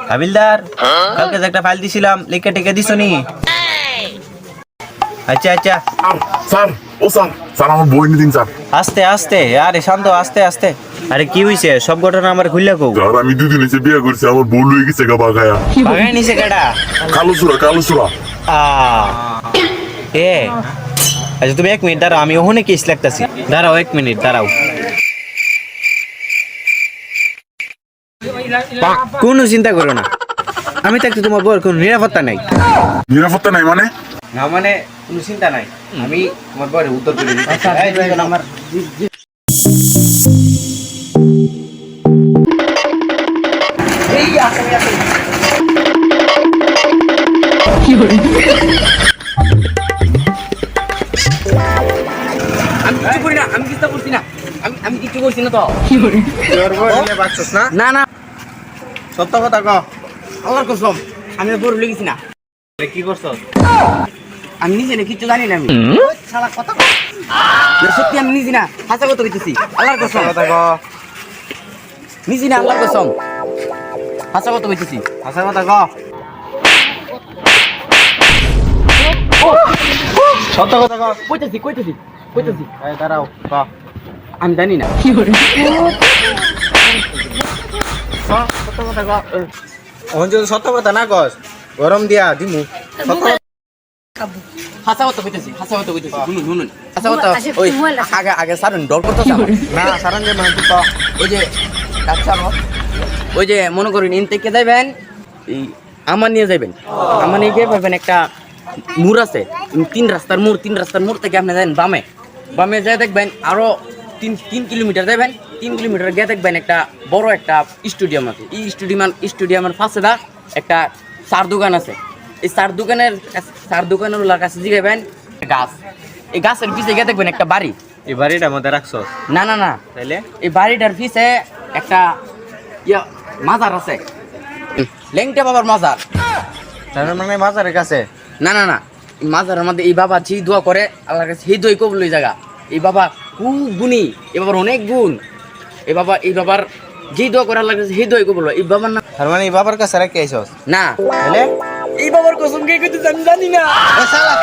হাবিলদার কালকে যে একটা ফাইল দিছিলাম লিখে টেকে দিছো নি? আচ্ছা আচ্ছা স্যার স্যার আমার বই নিয়ে দিন স্যার। আস্তে আস্তে, আরে শান্ত, আস্তে আস্তে। আরে কি হইছে সব ঘটনা আমার খুললে কও। স্যার আমি দুদিন এসে বিয়ে করছি, আমার বউ লয়ে গেছে গা বাগায়া। বাগাই নিছে কেডা? কালো সুরা। আ এ আচ্ছা তুমি 1 মিনিট দাঁড়াও, আমি ওখানে কেস লিখতাছি। দাঁড়াও 1 মিনিট দাঁড়াও। কোনো চিন্তা করো না, আমি থাকতে তোমার বউর কোনো নিরাপত্তা নাই। নিরাপত্তা নাই মানে? না মানে কোনো চিন্তা নাই, আমি তোমার বউরে উত্তর করে দিচ্ছি। এই দুইজন আমার এই আসে আমি কিছু করি না, আমি কিছু করছি না, আমি কিছু করছি না তো। তোর বউ নিয়ে বাকছস না? না না, সত্য কথা ক। আল্লাহর কসম আমি বড় লেগেছি না। কি করছস? আমি নিজে না কিছু জানি না। আমি শালা কথা ক। না, সত্যি আমি নিজে না, হাসা কথা কইতেছি। আল্লাহর কসম কথা ক। নিজে না, আল্লাহর কসম হাসা কথা কইতেছি। আচ্ছা কথা ক। সত্য কথা ক। কইতেছি এই দাঁড়াও ক। আমি জানি না। সত্য কথা ক। ওহন যদি সত্য কথা না কস গরম দিয়া দিমু। সত্য হাসা কথা কইতেছি। শুনুন হাসা কথা। ওই আগে সারুন ডর করতেছ না সারান যে মানে তুই ক। ওই যে আচ্ছা ওই যে মনে করেন ইন থেকে যাইবেন, এই আমার নিয়ে যাইবেন, আমার নিয়ে গিয়ে পাবেন একটা মোড় আছে, 3 রাস্তার মোড় থেকে আপনি যাবেন বামে যাই দেখবেন আরো 3 কিলোমিটার যাবেন। 3 কিলোমিটার গিয়ে দেখবেন একটা বড় একটা স্টেডিয়াম আছে। এই স্টেডিয়ামের পাশে দা একটা চার দোকান আছে। এই চার দোকানের ওলার কাছে জিগাইবেন গাছ, এই গাছের পিছে গিয়ে দেখবেন একটা বাড়ি। এই বাড়িটার মধ্যে রাখছস না তাইলে? এই বাড়িটার পিছে একটা মাজার আছে, লেংটা বাবার মাজার। তার মানে বাজারের কাছে? না এই মাজারের মধ্যে এই বাবা যে দোয়া করে আল্লাহর কাছে, সেই দোয়াই কবুল হয়ে জায়গা। এই বাবা খুব গুণী, এই বাবার অনেক গুণ। এই বাবার যে দোয়া করে আল্লাহর কাছে, সেই দোয়াই কবুল হয়। এই বাবার না তার মানে এই বাবার কাছে রাখি আইছস? না, তাইলে? এই বাবার কসম কে কইতে আমি জানি না। এ শালা